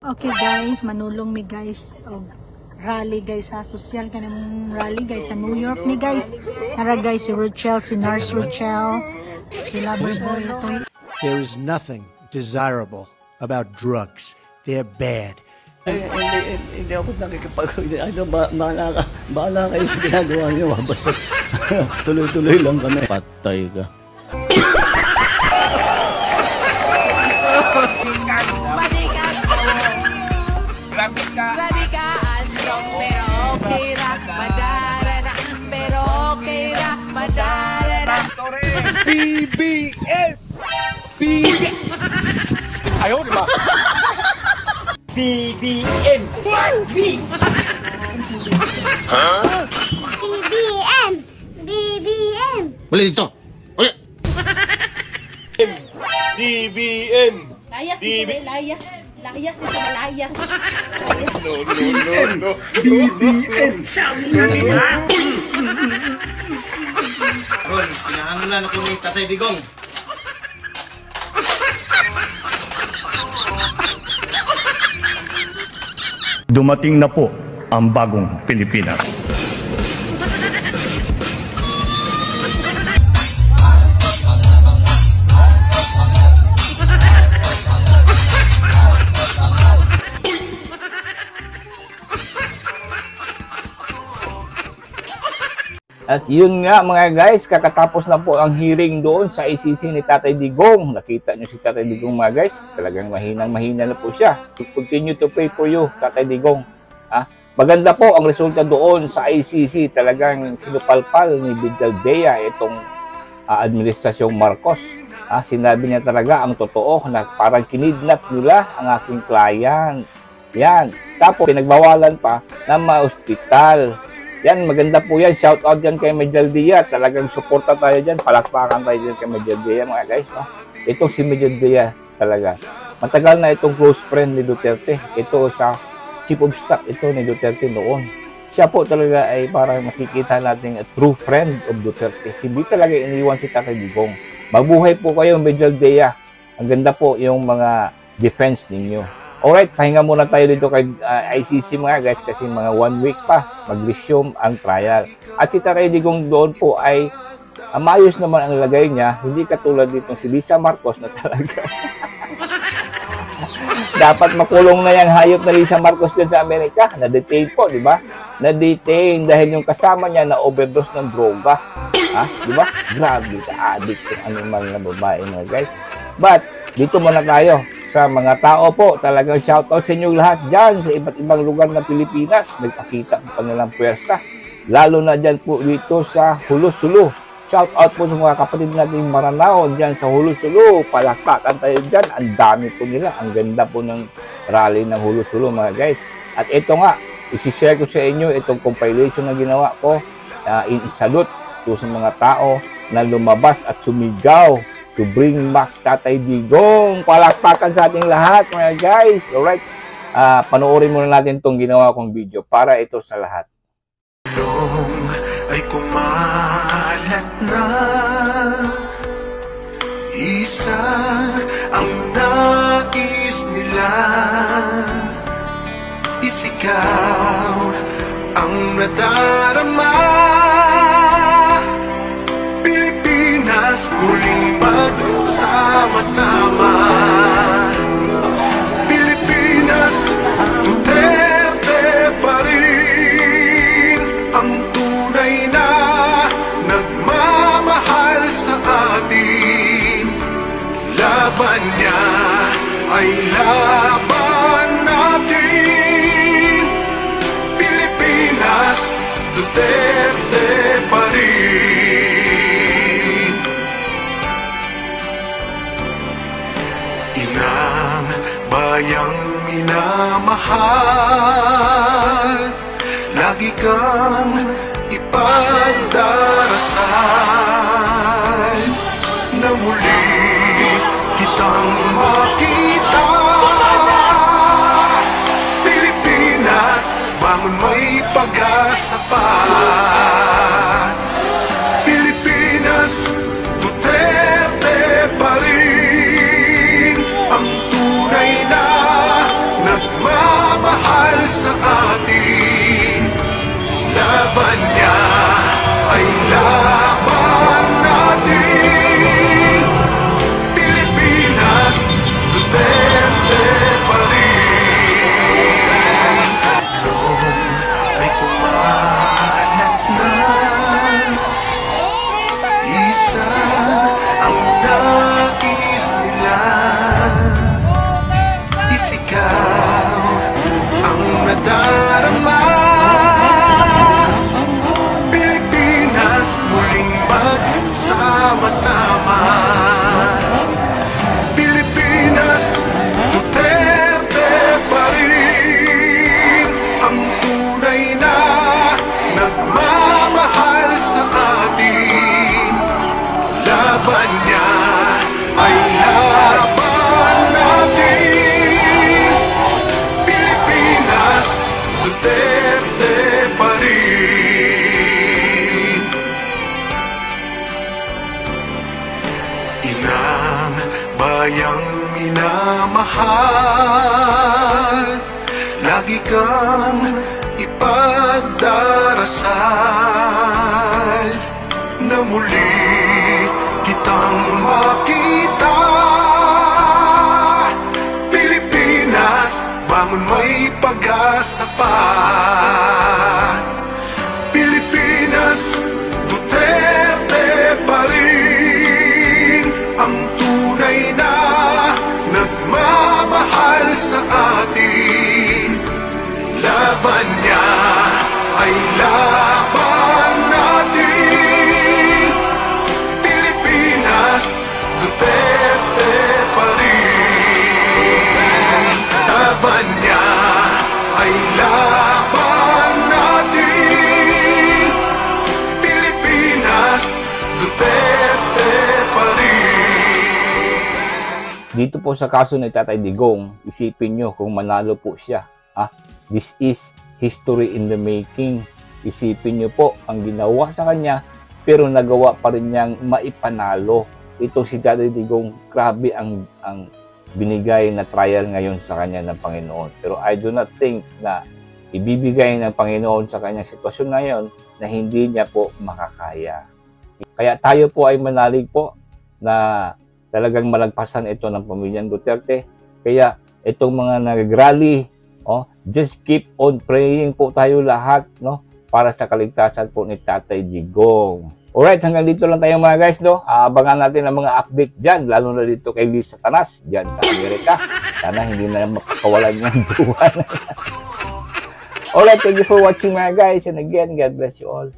Okay guys, manulong mi guys og rally guys ha, social kanang rally guys sa New York ni guys. Tara guys, si Rochelle, si Nurse Rochelle, si Loverboy ito. There is nothing desirable about drugs. They're bad. Hindi ako nakikipag... bahala kayo sa ginagawa niyo. Basta tuloy-tuloy lang kami. Patay ka. Grabe ka, strong pero okay ra. Madara na, pero okay ra. Madara na. BBM! Ayaw, di ba? BBM! BBM! BBM! Ulit dito! Ulit! BBM! Layas ito, layas. Layas ito, layas. No. BBM! Ron, pinahangulan ako ni Tatay Digong. Dumating na po ang bagong Pilipinas. At yun nga mga guys, kakatapos na po ang hearing doon sa ICC ni Tatay Digong. Nakita nyo si Tatay Digong mga guys, talagang mahina na po siya. Continue to pray for you, Tatay Digong. Maganda po ang resulta doon sa ICC. Talagang sinupalpal ni Bidaldea itong administrasyong Marcos. Sinabi niya talaga ang totoo na parang kinidnap nila ang aking client. Yan. Tapos pinagbawalan pa na ma-hospital. Yan, maganda po yan. Shout out yan kay Medjaldea. Talagang suporta tayo dyan. Palakpakan tayo dyan kay Medjaldea mga guys. No? Itong si Medjaldea talaga. Matagal na itong close friend ni Duterte. Ito sa chief of staff ito ni Duterte noon. Siya po talaga ay parang makikita natin a true friend of Duterte. Hindi talaga iniwan si Tatay Digong. Mabuhay po kayo Medjaldea. Ang ganda po yung mga defense ninyo. Alright, pahinga muna tayo dito kay ICC mga guys kasi mga 1 week pa mag-resume ang trial. At si Tatay Digong doon po ay maayos naman ang lagay niya. Hindi katulad ditong si Lisa Marcos na talaga. Dapat makulong na yung hayop na Lisa Marcos dyan sa Amerika. Na-detain po, di ba? Na-detain dahil yung kasama niya na overdose ng droga. Di ba? Grabe ka, addict yung animal na babae mga guys. But, dito muna tayo sa mga tao po. Talagang shoutout sa inyo lahat dyan sa iba't ibang lugar ng Pilipinas. Nagpakita po kanilang puwersa. Lalo na dyan po dito sa Hulo-Sulu. Shoutout po sa mga kapatid natin Maranao dyan sa Hulo-Sulu. Palakpakan tayo dyan. Ang dami po nila. Ang ganda po ng rally ng Hulo-Sulu mga guys. At ito nga, isi-share ko sa inyo itong compilation na ginawa ko. In-salute po sa mga tao na lumabas at sumigaw to bring back Tatay Digong. Palakpakan sa ating lahat mga guys. Alright, panoorin muna natin itong ginawa kong video para ito sa lahat. Nung ay kumalat na, isa ang nais nila, isigaw ang nadarama. Pilipinas muling magsama-sama. Pilipinas, Duterte pa rin ang tunay na nagmamahal sa atin. Laban niya ay laban natin. Pilipinas, Duterte pa rin. Inang bayang minamahal, lagi kang ipagdarasal na muli kitang makita. Pilipinas, bangon may pag-asa pa. Pilipinas, Duterte pa rin ang tunay na nagmamahal kang ipagdarasal na muli kitang makita. Pilipinas, bangon, may pag-asa pa. Pilipinas, Duterte pa rin ang tunay na nagmamahal sa atin. Laban niya ay laban natin. Pilipinas, Duterte pa rin. Laban niya ay laban natin. Pilipinas, Duterte pa rin. Dito po sa kaso ni Tatay Digong, isipin nyo kung manalo po siya. This is history in the making. Isipin nyo po ang ginawa sa kanya, pero nagawa pa rin niyang maipanalo. Ito si Tatay Digong, grabe ang binigay na trial ngayon sa kanya ng Panginoon. Pero I do not think na ibibigay ng Panginoon sa kanyang sitwasyon ngayon na hindi niya po makakaya. Kaya tayo po ay manalig po na talagang malagpasan ito ng pamilyang Duterte. Kaya itong mga nag-rally, just keep on praying po tayo lahat, no, para sa kaligtasan po ni Tatay Digong. Alright, hanggang dito lang tayo mga guys, no. Abangan natin ang mga update dyan, lalo na dito kay Liz Satanas, dyan sa Amerika. Sana hindi na makakawalan yung buwan. Alright, thank you for watching mga guys, and again, God bless you all.